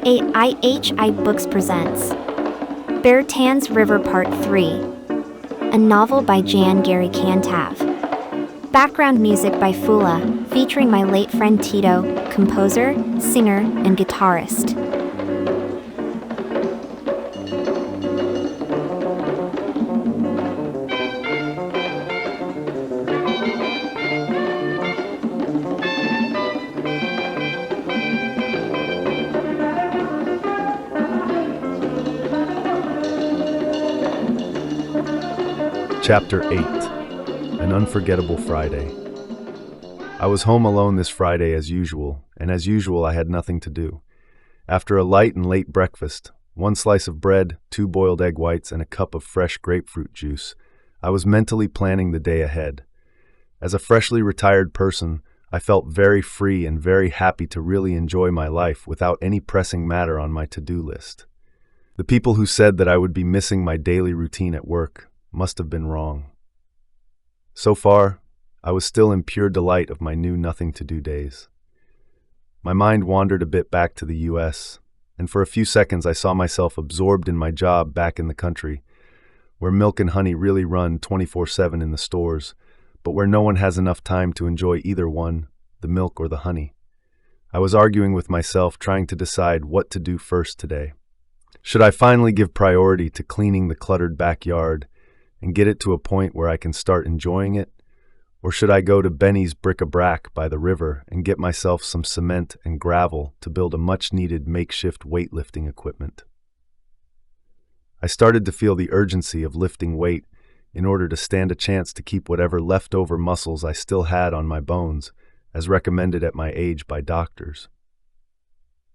IHI Books presents Bertin's River Part 3, a novel by Jan Gary Cantav. Background music by Fula, featuring my late friend Tito, composer, singer, and guitarist. Chapter 8. An Unforgettable Friday. I was home alone this Friday as usual, and as usual I had nothing to do. After a light and late breakfast, 1 slice of bread, 2 boiled egg whites, and a cup of fresh grapefruit juice, I was mentally planning the day ahead. As a freshly retired person, I felt very free and very happy to really enjoy my life without any pressing matter on my to-do list. The people who said that I would be missing my daily routine at work must have been wrong. So far, I was still in pure delight of my new nothing-to-do days. My mind wandered a bit back to the US, and for a few seconds I saw myself absorbed in my job back in the country, where milk and honey really run 24/7 in the stores, but where no one has enough time to enjoy either one, the milk or the honey. I was arguing with myself, trying to decide what to do first today. Should I finally give priority to cleaning the cluttered backyard and get it to a point where I can start enjoying it? Or should I go to Benny's bric-a-brac by the river and get myself some cement and gravel to build a much-needed makeshift weightlifting equipment? I started to feel the urgency of lifting weight in order to stand a chance to keep whatever leftover muscles I still had on my bones, as recommended at my age by doctors.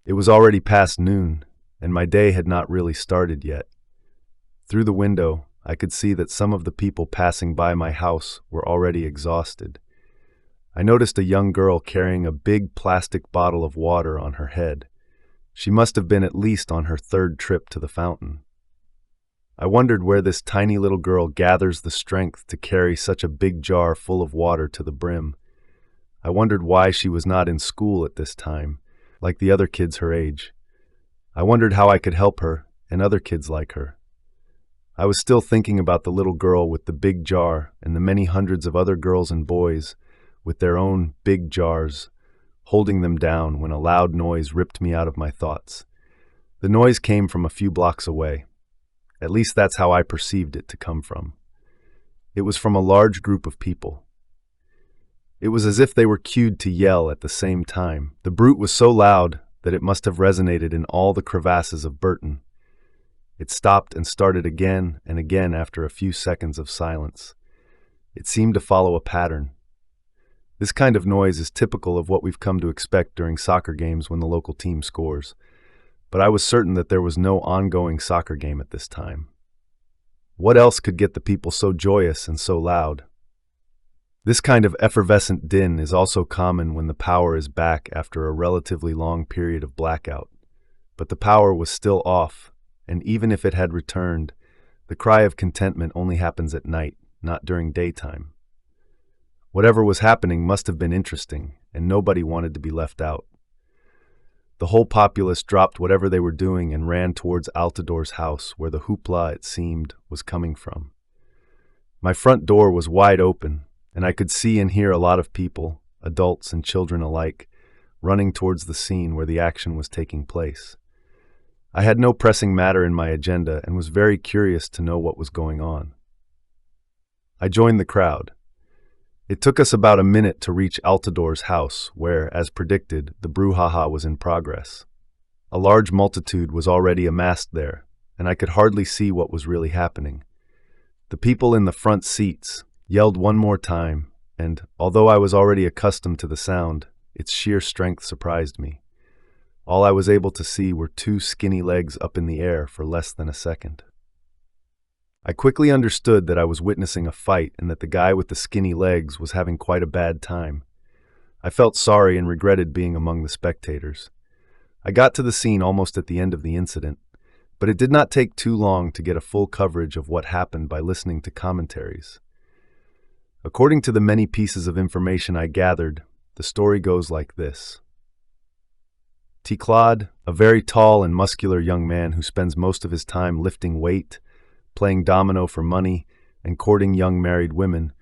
It was already past noon, and my day had not really started yet. Through the window, I could see that some of the people passing by my house were already exhausted. I noticed a young girl carrying a big plastic bottle of water on her head. She must have been at least on her 3rd trip to the fountain. I wondered where this tiny little girl gathers the strength to carry such a big jar full of water to the brim. I wondered why she was not in school at this time, like the other kids her age. I wondered how I could help her and other kids like her. I was still thinking about the little girl with the big jar and the many hundreds of other girls and boys with their own big jars, holding them down, when a loud noise ripped me out of my thoughts. The noise came from a few blocks away. At least that's how I perceived it to come from. It was from a large group of people. It was as if they were cued to yell at the same time. The brute was so loud that it must have resonated in all the crevasses of Bertin. It stopped and started again and again after a few seconds of silence. It seemed to follow a pattern. This kind of noise is typical of what we've come to expect during soccer games when the local team scores, but I was certain that there was no ongoing soccer game at this time. What else could get the people so joyous and so loud? This kind of effervescent din is also common when the power is back after a relatively long period of blackout, but the power was still off. And even if it had returned, the cry of contentment only happens at night, not during daytime. Whatever was happening must have been interesting, and nobody wanted to be left out. The whole populace dropped whatever they were doing and ran towards Altador's house, where the hoopla, it seemed, was coming from. My front door was wide open, and I could see and hear a lot of people, adults and children alike, running towards the scene where the action was taking place. I had no pressing matter in my agenda and was very curious to know what was going on. I joined the crowd. It took us about a minute to reach Altador's house, where, as predicted, the brouhaha was in progress. A large multitude was already amassed there, and I could hardly see what was really happening. The people in the front seats yelled one more time, and, although I was already accustomed to the sound, its sheer strength surprised me. All I was able to see were 2 skinny legs up in the air for less than a second. I quickly understood that I was witnessing a fight and that the guy with the skinny legs was having quite a bad time. I felt sorry and regretted being among the spectators. I got to the scene almost at the end of the incident, but it did not take too long to get a full coverage of what happened by listening to commentaries. According to the many pieces of information I gathered, the story goes like this. Claude, a very tall and muscular young man who spends most of his time lifting weight, playing domino for money, and courting young married women,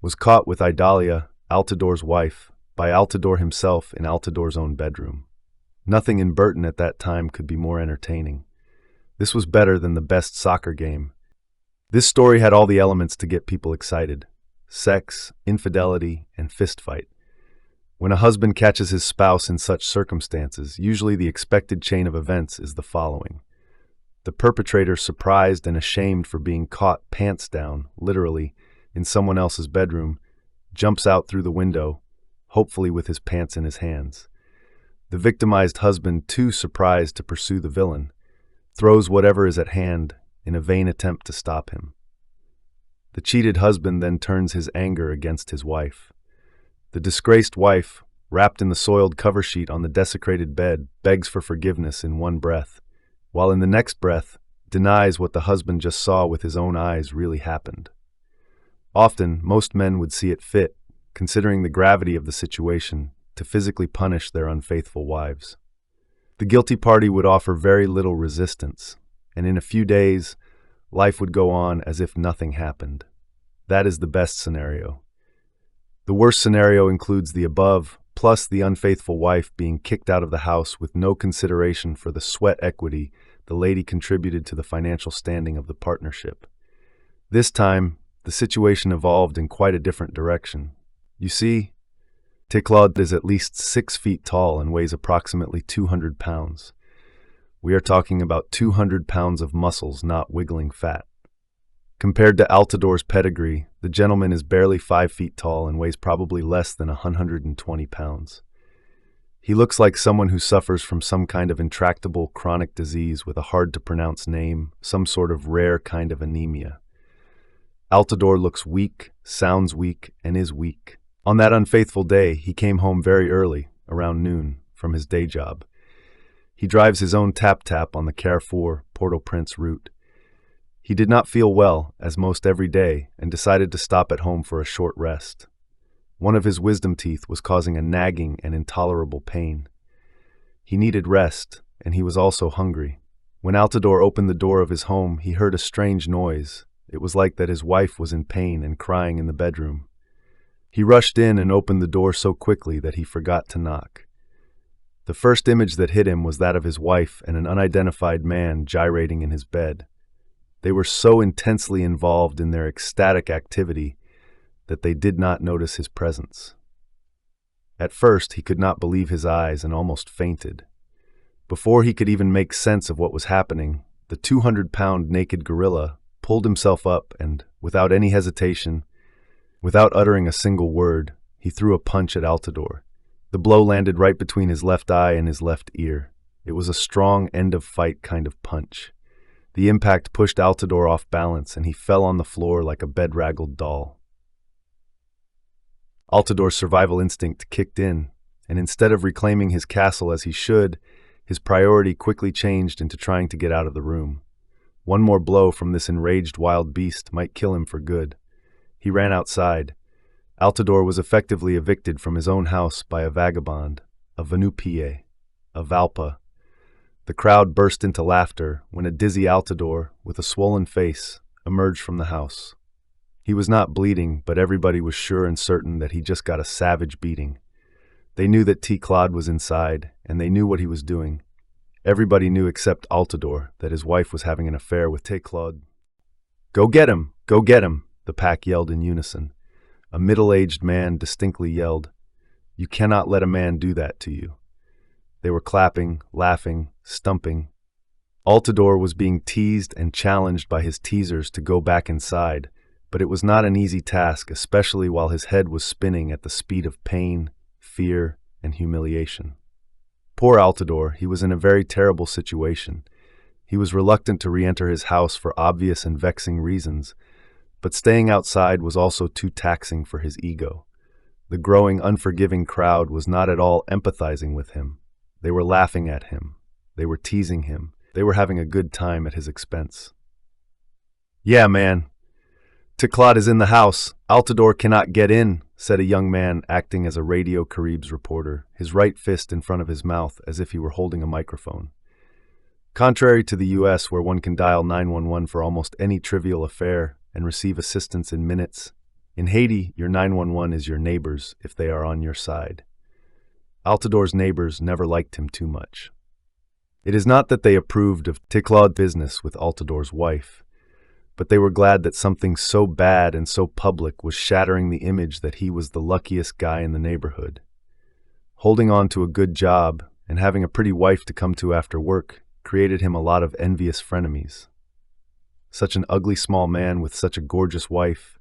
was caught with Idalia, Altidor's wife, by Altidor himself in Altidor's own bedroom. Nothing in Bertin at that time could be more entertaining. This was better than the best soccer game. This story had all the elements to get people excited: sex, infidelity, and fistfight. When a husband catches his spouse in such circumstances, usually the expected chain of events is the following. The perpetrator, surprised and ashamed for being caught pants down, literally, in someone else's bedroom, jumps out through the window, hopefully with his pants in his hands. The victimized husband, too surprised to pursue the villain, throws whatever is at hand in a vain attempt to stop him. The cheated husband then turns his anger against his wife. The disgraced wife, wrapped in the soiled cover sheet on the desecrated bed, begs for forgiveness in one breath, while in the next breath denies what the husband just saw with his own eyes really happened. Often, most men would see it fit, considering the gravity of the situation, to physically punish their unfaithful wives. The guilty party would offer very little resistance, and in a few days, life would go on as if nothing happened. That is the best scenario. The worst scenario includes the above, plus the unfaithful wife being kicked out of the house with no consideration for the sweat equity the lady contributed to the financial standing of the partnership. This time, the situation evolved in quite a different direction. You see, Claude is at least 6 feet tall and weighs approximately 200 pounds. We are talking about 200 pounds of muscles, not wiggling fat. Compared to Altidor's pedigree, the gentleman is barely 5 feet tall and weighs probably less than 120 pounds. He looks like someone who suffers from some kind of intractable chronic disease with a hard-to-pronounce name, some sort of rare kind of anemia. Altidor looks weak, sounds weak, and is weak. On that unfaithful day, he came home very early, around noon, from his day job. He drives his own tap-tap on the Carrefour, Port-au-Prince route. He did not feel well, as most every day, and decided to stop at home for a short rest. One of his wisdom teeth was causing a nagging and intolerable pain. He needed rest, and he was also hungry. When Altidor opened the door of his home, he heard a strange noise. It was like that his wife was in pain and crying in the bedroom. He rushed in and opened the door so quickly that he forgot to knock. The first image that hit him was that of his wife and an unidentified man gyrating in his bed. They were so intensely involved in their ecstatic activity that they did not notice his presence. At first, he could not believe his eyes and almost fainted. Before he could even make sense of what was happening, the 200-pound naked gorilla pulled himself up and, without any hesitation, without uttering a single word, he threw a punch at Altidor. The blow landed right between his left eye and his left ear. It was a strong end-of-fight kind of punch. The impact pushed Altidor off balance, and he fell on the floor like a bedraggled doll. Altidor's survival instinct kicked in, and instead of reclaiming his castle as he should, his priority quickly changed into trying to get out of the room. One more blow from this enraged wild beast might kill him for good. He ran outside. Altidor was effectively evicted from his own house by a vagabond, a va-nu-pied, a valpa. The crowd burst into laughter when a dizzy Altidor, with a swollen face, emerged from the house. He was not bleeding, but everybody was sure and certain that he just got a savage beating. They knew that Claude was inside, and they knew what he was doing. Everybody knew except Altidor that his wife was having an affair with Claude. "Go get him! Go get him!" the pack yelled in unison. A middle-aged man distinctly yelled, "You cannot let a man do that to you." They were clapping, laughing, stumping. Altidor was being teased and challenged by his teasers to go back inside, but it was not an easy task, especially while his head was spinning at the speed of pain, fear, and humiliation. Poor Altidor, he was in a very terrible situation. He was reluctant to re-enter his house for obvious and vexing reasons, but staying outside was also too taxing for his ego. The growing, unforgiving crowd was not at all empathizing with him. They were laughing at him. They were teasing him. They were having a good time at his expense. "Yeah, man. Claude is in the house. Altidor cannot get in," said a young man acting as a Radio Carib's reporter, his right fist in front of his mouth as if he were holding a microphone. Contrary to the US, where one can dial 911 for almost any trivial affair and receive assistance in minutes, in Haiti, your 911 is your neighbors if they are on your side. Altidor's neighbors never liked him too much. It is not that they approved of Ticlaud's business with Altidor's wife, but they were glad that something so bad and so public was shattering the image that he was the luckiest guy in the neighborhood. Holding on to a good job and having a pretty wife to come to after work created him a lot of envious frenemies. Such an ugly small man with such a gorgeous wife,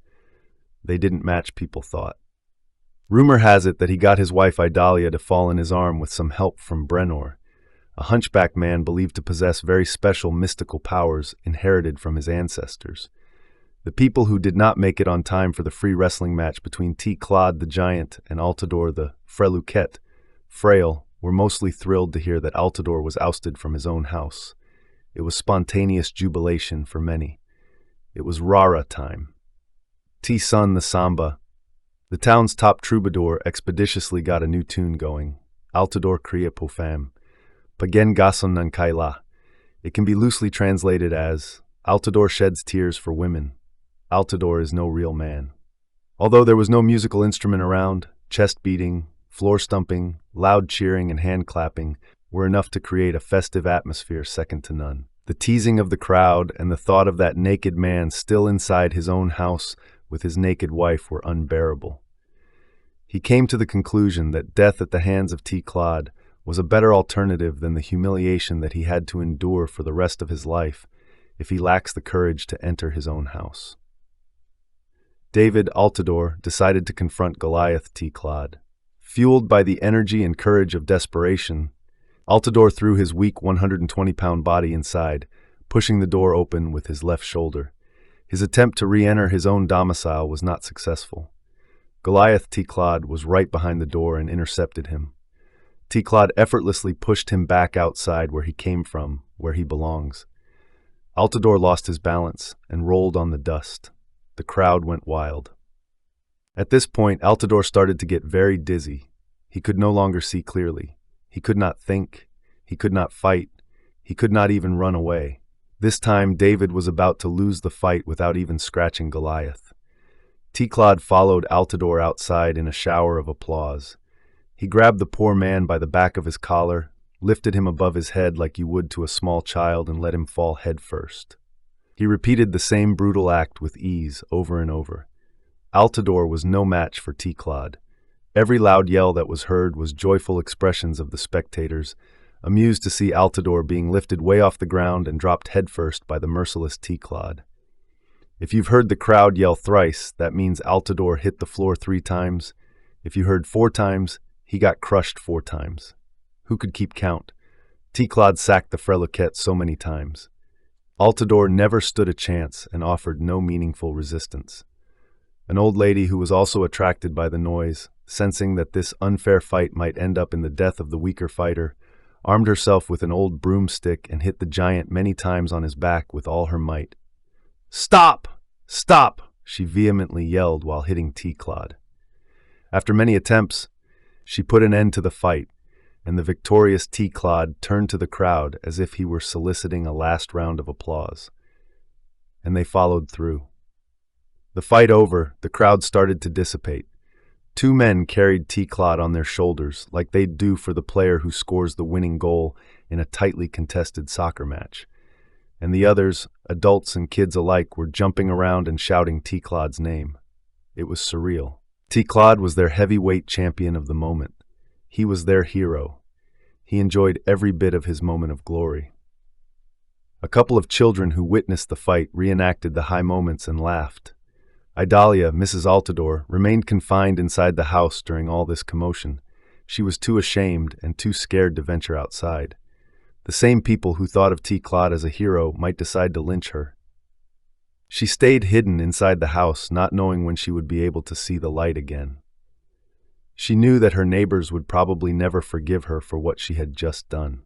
they didn't match, people thought. Rumor has it that he got his wife Idalia to fall in his arm with some help from Brenor, a hunchback man believed to possess very special mystical powers inherited from his ancestors. The people who did not make it on time for the free wrestling match between T. Claude the Giant and Altidor the Freluquet, Frail, were mostly thrilled to hear that Altidor was ousted from his own house. It was spontaneous jubilation for many. It was rara time. T-Sun the Samba, the town's top troubadour, expeditiously got a new tune going, Altidor cria pour femme, Pagen gason nan kaila. It can be loosely translated as, Altidor sheds tears for women. Altidor is no real man. Although there was no musical instrument around, chest beating, floor stumping, loud cheering, and hand clapping were enough to create a festive atmosphere second to none. The teasing of the crowd and the thought of that naked man still inside his own house with his naked wife were unbearable. He came to the conclusion that death at the hands of T. Claude was a better alternative than the humiliation that he had to endure for the rest of his life if he lacks the courage to enter his own house. David Altidor decided to confront Goliath T. Claude. Fueled by the energy and courage of desperation, Altidor threw his weak 120-pound body inside, pushing the door open with his left shoulder. His attempt to re-enter his own domicile was not successful. Goliath T. Claude was right behind the door and intercepted him. T. Claude effortlessly pushed him back outside where he came from, where he belongs. Altidor lost his balance and rolled on the dust. The crowd went wild. At this point, Altidor started to get very dizzy. He could no longer see clearly. He could not think. He could not fight. He could not even run away. This time, David was about to lose the fight without even scratching Goliath. T. Claude followed Altidor outside in a shower of applause. He grabbed the poor man by the back of his collar, lifted him above his head like you would to a small child, and let him fall head first. He repeated the same brutal act with ease over and over. Altidor was no match for T. Claude. Every loud yell that was heard was joyful expressions of the spectators, amused to see Altidor being lifted way off the ground and dropped headfirst by the merciless T. Claude. If you've heard the crowd yell thrice, that means Altidor hit the floor 3 times. If you heard 4 times, he got crushed 4 times. Who could keep count? T. Claude sacked the Freluquet so many times. Altidor never stood a chance and offered no meaningful resistance. An old lady who was also attracted by the noise, sensing that this unfair fight might end up in the death of the weaker fighter, armed herself with an old broomstick and hit the giant many times on his back with all her might. "Stop! Stop!" she vehemently yelled while hitting T. Claude. After many attempts, she put an end to the fight, and the victorious T. Claude turned to the crowd as if he were soliciting a last round of applause. And they followed through. The fight over, the crowd started to dissipate. 2 men carried T. Claude on their shoulders, like they'd do for the player who scores the winning goal in a tightly contested soccer match. And the others, adults and kids alike, were jumping around and shouting T. Claude's name. It was surreal. T. Claude was their heavyweight champion of the moment. He was their hero. He enjoyed every bit of his moment of glory. A couple of children who witnessed the fight reenacted the high moments and laughed. Idalia, Mrs. Altidor, remained confined inside the house during all this commotion. She was too ashamed and too scared to venture outside. The same people who thought of T. Claude as a hero might decide to lynch her. She stayed hidden inside the house, not knowing when she would be able to see the light again. She knew that her neighbors would probably never forgive her for what she had just done.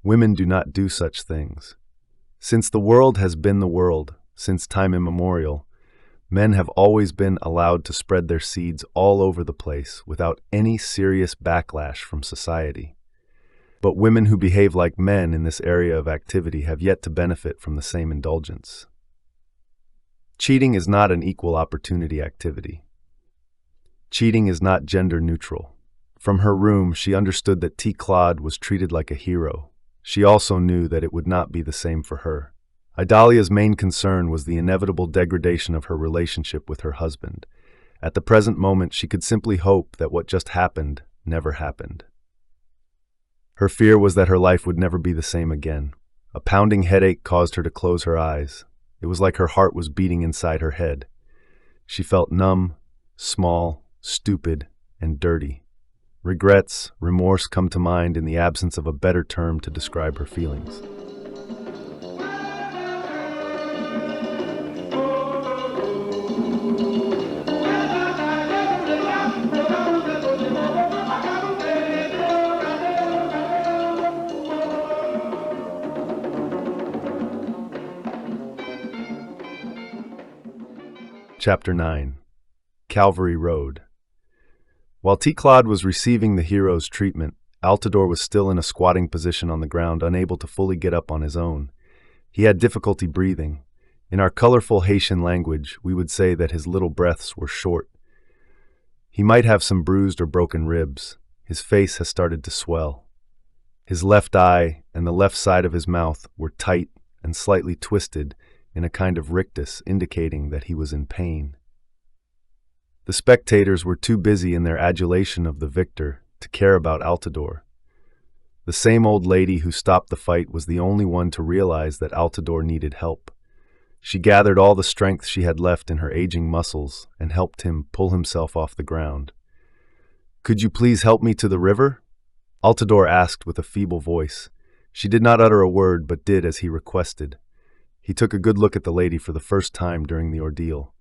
Women do not do such things. Since the world has been the world, since time immemorial, Men have always been allowed to spread their seeds all over the place without any serious backlash from society. But women who behave like men in this area of activity have yet to benefit from the same indulgence. Cheating is not an equal opportunity activity. Cheating is not gender neutral. From her room, she understood that T. Claude was treated like a hero. She also knew that it would not be the same for her. Idalia's main concern was the inevitable degradation of her relationship with her husband. At the present moment, she could simply hope that what just happened never happened. Her fear was that her life would never be the same again. A pounding headache caused her to close her eyes. It was like her heart was beating inside her head. She felt numb, small, stupid, and dirty. Regrets, remorse come to mind in the absence of a better term to describe her feelings. Chapter 9. Calvary Road. While T. Claude was receiving the hero's treatment, Altidore was still in a squatting position on the ground, unable to fully get up on his own. He had difficulty breathing. In our colorful Haitian language, we would say that his little breaths were short. He might have some bruised or broken ribs. His face has started to swell. His left eye and the left side of his mouth were tight and slightly twisted in a kind of rictus, indicating that he was in pain. The spectators were too busy in their adulation of the victor to care about Altidore. The same old lady who stopped the fight was the only one to realize that Altidore needed help. She gathered all the strength she had left in her aging muscles and helped him pull himself off the ground. "Could you please help me to the river?" Altidore asked with a feeble voice. She did not utter a word, but did as he requested. He took a good look at the lady for the first time during the ordeal.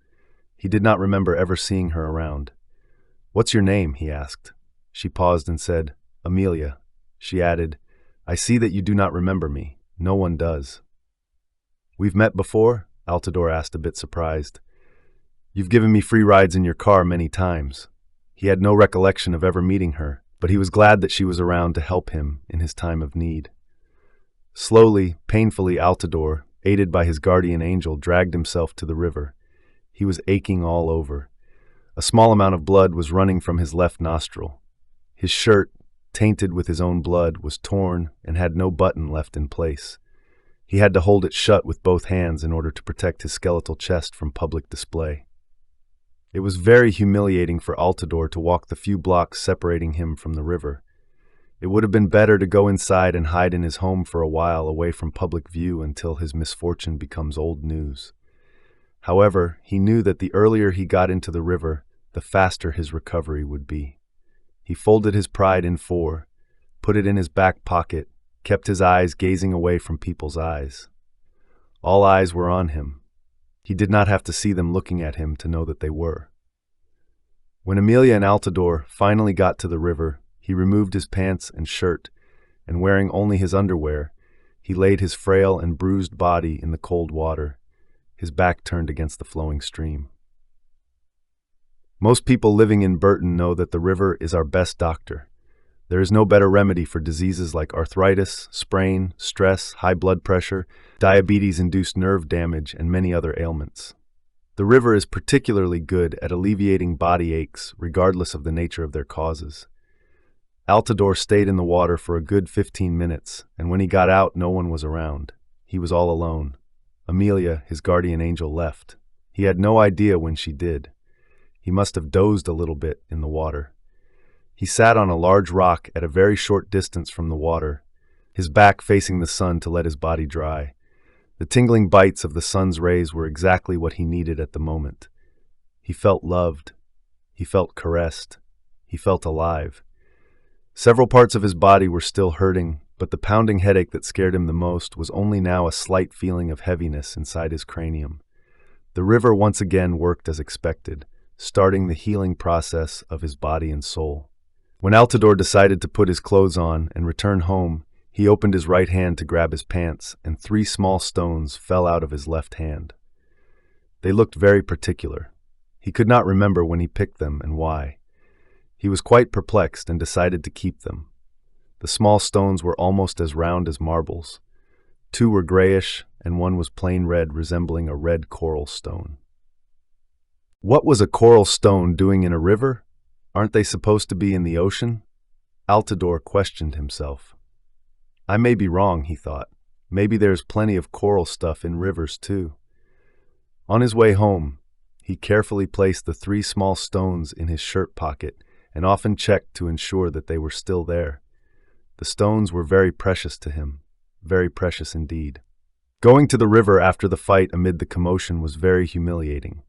He did not remember ever seeing her around. "What's your name?" he asked. She paused and said, "Amelia." She added, "I see that you do not remember me. No one does." "We've met before?" Altidore asked, a bit surprised. "You've given me free rides in your car many times." He had no recollection of ever meeting her, but he was glad that she was around to help him in his time of need. Slowly, painfully, Altidore, aided by his guardian angel, dragged himself to the river. He was aching all over. A small amount of blood was running from his left nostril. His shirt, tainted with his own blood, was torn and had no button left in place. He had to hold it shut with both hands in order to protect his skeletal chest from public display. It was very humiliating for Altidore to walk the few blocks separating him from the river. It would have been better to go inside and hide in his home for a while, away from public view, until his misfortune becomes old news. However, he knew that the earlier he got into the river, the faster his recovery would be. He folded his pride in four, put it in his back pocket, kept his eyes gazing away from people's eyes. All eyes were on him. He did not have to see them looking at him to know that they were. When Amelia and Altidore finally got to the river, he removed his pants and shirt, and wearing only his underwear, he laid his frail and bruised body in the cold water, his back turned against the flowing stream. Most people living in Bertin know that the river is our best doctor. There is no better remedy for diseases like arthritis, sprain, stress, high blood pressure, diabetes-induced nerve damage, and many other ailments. The river is particularly good at alleviating body aches, regardless of the nature of their causes. Altidore stayed in the water for a good 15 minutes, and when he got out, no one was around. He was all alone. Amelia, his guardian angel, left. He had no idea when she did. He must have dozed a little bit in the water. He sat on a large rock at a very short distance from the water, his back facing the sun to let his body dry. The tingling bites of the sun's rays were exactly what he needed at the moment. He felt loved. He felt caressed. He felt alive. Several parts of his body were still hurting, but the pounding headache that scared him the most was only now a slight feeling of heaviness inside his cranium. The river once again worked as expected, starting the healing process of his body and soul. When Altidore decided to put his clothes on and return home, he opened his right hand to grab his pants, and 3 small stones fell out of his left hand. They looked very particular. He could not remember when he picked them and why. He was quite perplexed and decided to keep them. The small stones were almost as round as marbles. 2 were grayish, and 1 was plain red, resembling a red coral stone. What was a coral stone doing in a river? Aren't they supposed to be in the ocean? Altidore questioned himself. I may be wrong, he thought. Maybe there's plenty of coral stuff in rivers too. On his way home, he carefully placed the 3 small stones in his shirt pocket and often checked to ensure that they were still there. The stones were very precious to him, very precious indeed. Going to the river after the fight amid the commotion was very humiliating.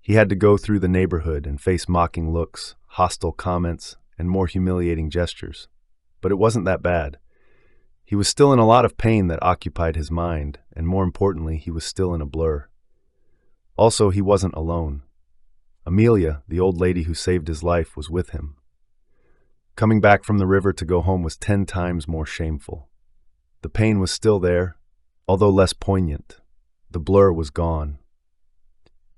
He had to go through the neighborhood and face mocking looks, hostile comments, and more humiliating gestures. But it wasn't that bad. He was still in a lot of pain that occupied his mind, and more importantly, he was still in a blur. Also, he wasn't alone. Amelia, the old lady who saved his life, was with him. Coming back from the river to go home was 10 times more shameful. The pain was still there, although less poignant. The blur was gone.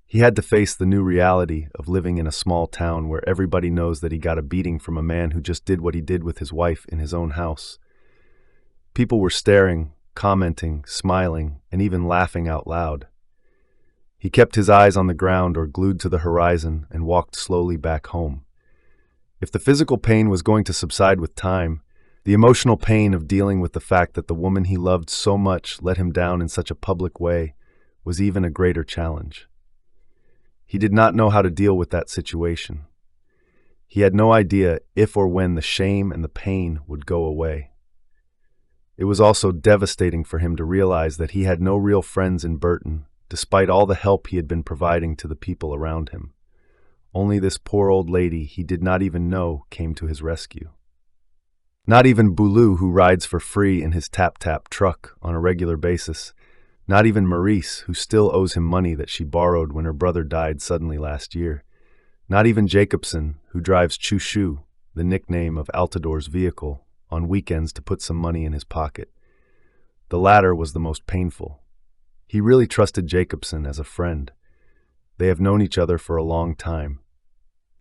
He had to face the new reality of living in a small town where everybody knows that he got a beating from a man who just did what he did with his wife in his own house. People were staring, commenting, smiling, and even laughing out loud. He kept his eyes on the ground or glued to the horizon and walked slowly back home. If the physical pain was going to subside with time, the emotional pain of dealing with the fact that the woman he loved so much let him down in such a public way was even a greater challenge. He did not know how to deal with that situation. He had no idea if or when the shame and the pain would go away. It was also devastating for him to realize that he had no real friends in Bertin, despite all the help he had been providing to the people around him. Only this poor old lady he did not even know came to his rescue. Not even Boulou, who rides for free in his tap-tap truck on a regular basis. Not even Maurice, who still owes him money that she borrowed when her brother died suddenly last year. Not even Jacobson, who drives Chou-Chou, the nickname of Altidore's vehicle, on weekends to put some money in his pocket. The latter was the most painful. He really trusted Jacobson as a friend. They have known each other for a long time.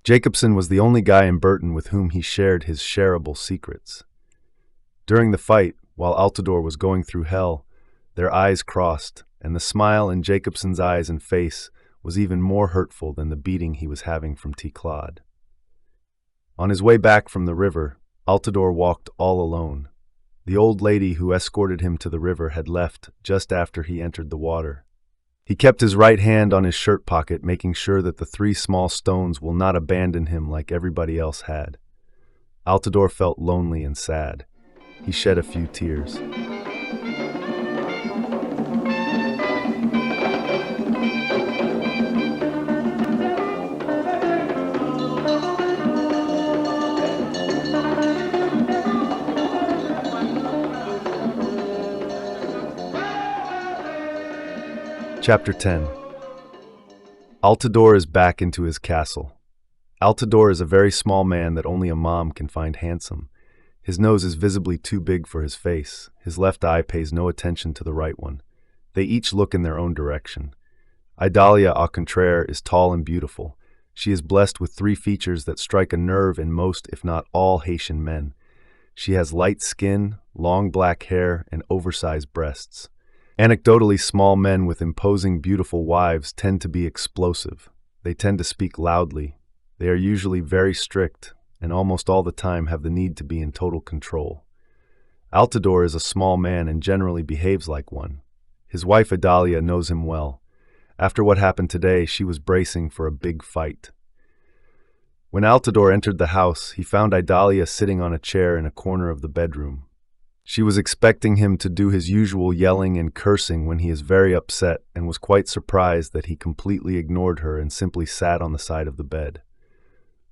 Jacobson was the only guy in Bertin with whom he shared his shareable secrets. During the fight, while Altidore was going through hell, their eyes crossed, and the smile in Jacobson's eyes and face was even more hurtful than the beating he was having from T-Claude. On his way back from the river, Altidore walked all alone. The old lady who escorted him to the river had left just after he entered the water. He kept his right hand on his shirt pocket, making sure that the 3 small stones will not abandon him like everybody else had. Altidore felt lonely and sad. He shed a few tears. Chapter 10. Altidore is back into his castle. Altidore is a very small man that only a mom can find handsome. His nose is visibly too big for his face. His left eye pays no attention to the right one. They each look in their own direction. Idalia, au contraire, is tall and beautiful. She is blessed with 3 features that strike a nerve in most, if not all, Haitian men. She has light skin, long black hair, and oversized breasts. Anecdotally, small men with imposing, beautiful wives tend to be explosive. They tend to speak loudly. They are usually very strict, and almost all the time have the need to be in total control. Altidore is a small man and generally behaves like one. His wife Idalia knows him well. After what happened today, she was bracing for a big fight. When Altidore entered the house, he found Idalia sitting on a chair in a corner of the bedroom. She was expecting him to do his usual yelling and cursing when he is very upset, and was quite surprised that he completely ignored her and simply sat on the side of the bed.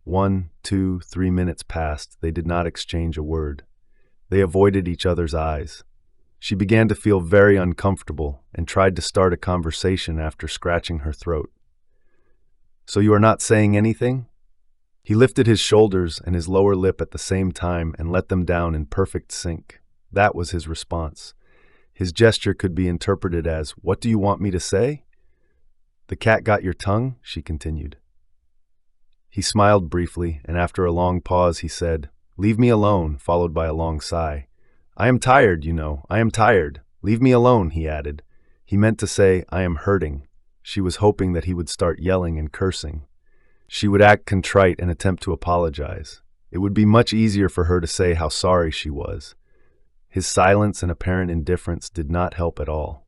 1, 2, 3 minutes passed. They did not exchange a word. They avoided each other's eyes. She began to feel very uncomfortable and tried to start a conversation after scratching her throat. "So you are not saying anything?" He lifted his shoulders and his lower lip at the same time and let them down in perfect sync. That was his response. His gesture could be interpreted as, "What do you want me to say?" "The cat got your tongue?" she continued. He smiled briefly, and after a long pause he said, "Leave me alone," followed by a long sigh. "I am tired, you know, I am tired. Leave me alone," he added. He meant to say, "I am hurting." She was hoping that he would start yelling and cursing. She would act contrite and attempt to apologize. It would be much easier for her to say how sorry she was. His silence and apparent indifference did not help at all.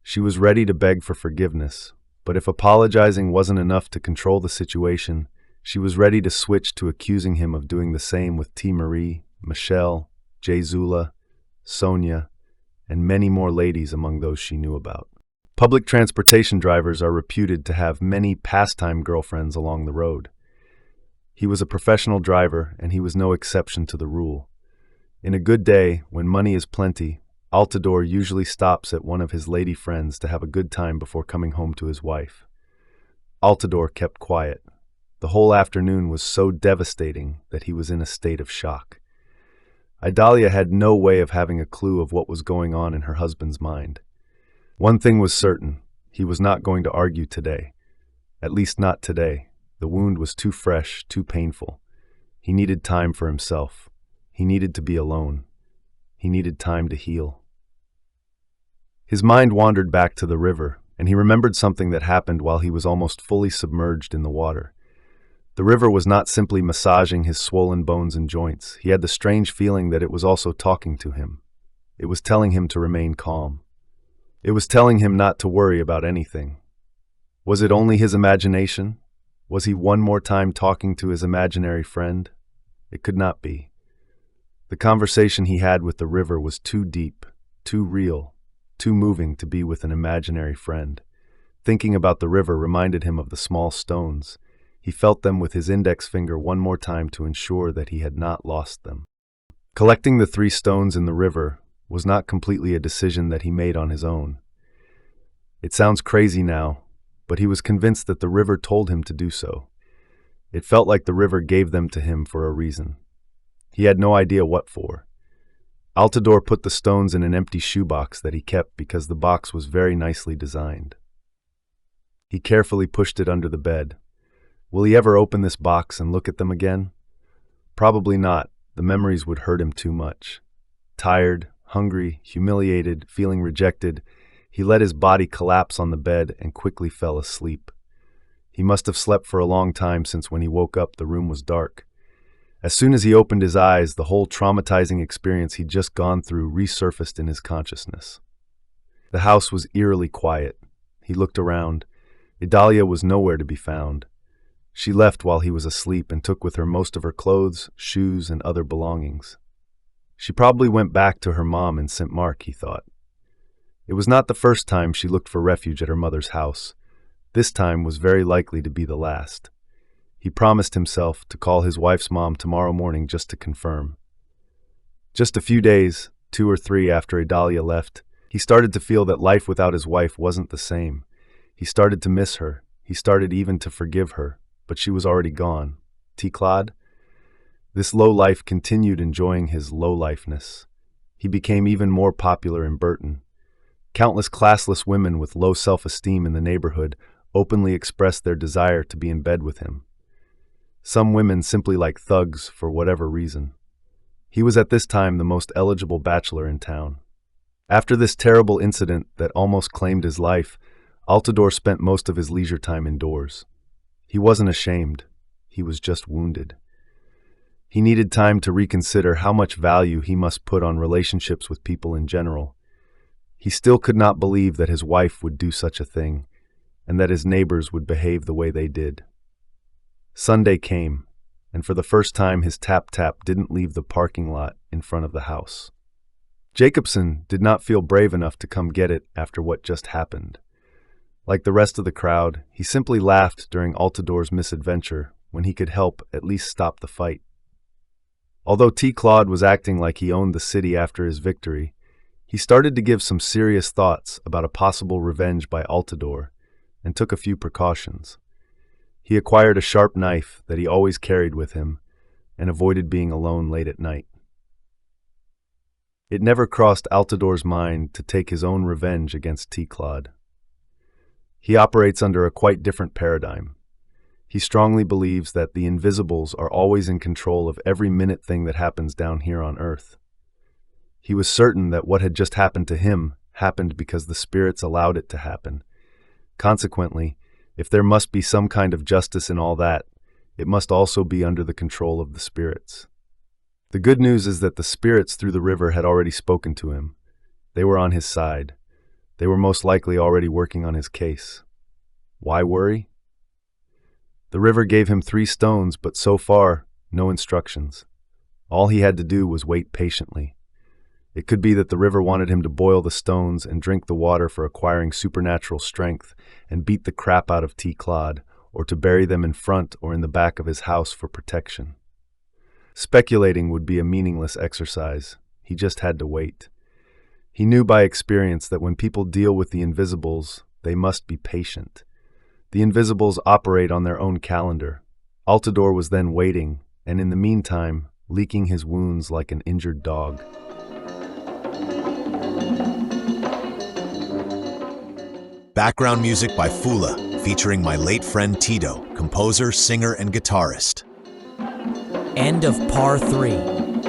She was ready to beg for forgiveness, but if apologizing wasn't enough to control the situation, she was ready to switch to accusing him of doing the same with T. Marie, Michelle, Zula, Sonia, and many more ladies among those she knew about. Public transportation drivers are reputed to have many pastime girlfriends along the road. He was a professional driver, and he was no exception to the rule. In a good day, when money is plenty, Altidore usually stops at one of his lady friends to have a good time before coming home to his wife. Altidore kept quiet. The whole afternoon was so devastating that he was in a state of shock. Idalia had no way of having a clue of what was going on in her husband's mind. One thing was certain, he was not going to argue today. At least not today. The wound was too fresh, too painful. He needed time for himself. He needed to be alone. He needed time to heal. His mind wandered back to the river, and he remembered something that happened while he was almost fully submerged in the water. The river was not simply massaging his swollen bones and joints. He had the strange feeling that it was also talking to him. It was telling him to remain calm. It was telling him not to worry about anything. Was it only his imagination? Was he one more time talking to his imaginary friend? It could not be. The conversation he had with the river was too deep, too real, too moving to be with an imaginary friend. Thinking about the river reminded him of the small stones. He felt them with his index finger one more time to ensure that he had not lost them. Collecting the 3 stones in the river was not completely a decision that he made on his own. It sounds crazy now, but he was convinced that the river told him to do so. It felt like the river gave them to him for a reason. He had no idea what for. Altidore put the stones in an empty shoebox that he kept because the box was very nicely designed. He carefully pushed it under the bed. Will he ever open this box and look at them again? Probably not. The memories would hurt him too much. Tired, hungry, humiliated, feeling rejected, he let his body collapse on the bed and quickly fell asleep. He must have slept for a long time, since when he woke up the room was dark. As soon as he opened his eyes, the whole traumatizing experience he'd just gone through resurfaced in his consciousness. The house was eerily quiet. He looked around. Idalia was nowhere to be found. She left while he was asleep and took with her most of her clothes, shoes, and other belongings. She probably went back to her mom in St. Mark, he thought. It was not the first time she looked for refuge at her mother's house. This time was very likely to be the last. He promised himself to call his wife's mom tomorrow morning just to confirm. Just a few days, 2 or 3 after Idalia left, he started to feel that life without his wife wasn't the same. He started to miss her. He started even to forgive her, but she was already gone. T-Claude? This low-life continued enjoying his low-lifeness. He became even more popular in Bertin. Countless classless women with low self-esteem in the neighborhood openly expressed their desire to be in bed with him. Some women simply like thugs for whatever reason. He was at this time the most eligible bachelor in town. After this terrible incident that almost claimed his life, Altidore spent most of his leisure time indoors. He wasn't ashamed. He was just wounded. He needed time to reconsider how much value he must put on relationships with people in general. He still could not believe that his wife would do such a thing, and that his neighbors would behave the way they did. Sunday came, and for the first time his tap-tap didn't leave the parking lot in front of the house. Jacobson did not feel brave enough to come get it after what just happened. Like the rest of the crowd, he simply laughed during Altidore's misadventure. When he could help, at least stop the fight. Although T-Claude was acting like he owned the city after his victory, he started to give some serious thoughts about a possible revenge by Altidore, and took a few precautions. He acquired a sharp knife that he always carried with him, and avoided being alone late at night. It never crossed Altidore's mind to take his own revenge against T-Claude. He operates under a quite different paradigm. He strongly believes that the invisibles are always in control of every minute thing that happens down here on Earth. He was certain that what had just happened to him happened because the spirits allowed it to happen. Consequently, if there must be some kind of justice in all that, it must also be under the control of the spirits. The good news is that the spirits through the river had already spoken to him. They were on his side. They were most likely already working on his case. Why worry? The river gave him 3 stones, but so far, no instructions. All he had to do was wait patiently. It could be that the river wanted him to boil the stones and drink the water for acquiring supernatural strength and beat the crap out of T. Claude, or to bury them in front or in the back of his house for protection. Speculating would be a meaningless exercise. He just had to wait. He knew by experience that when people deal with the invisibles, they must be patient. The invisibles operate on their own calendar. Altidore was then waiting, and in the meantime, licking his wounds like an injured dog. Background music by Fula, featuring my late friend Tito, composer, singer, and guitarist. End of Par 3.